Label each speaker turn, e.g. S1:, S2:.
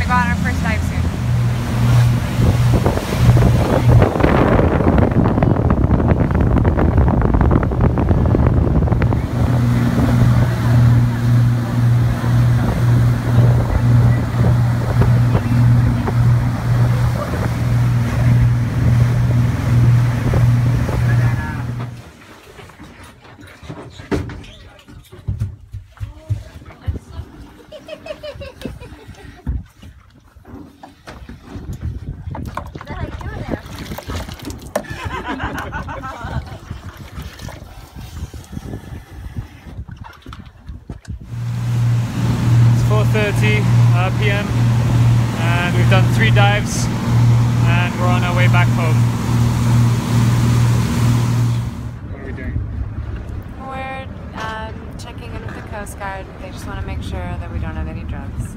S1: go on our first dive soon.
S2: It's 4:30 p.m. and we've done 3 dives and we're on our way back home. What are we doing?
S1: We're checking in with the Coast Guard. They just want to make sure that we don't have any drugs.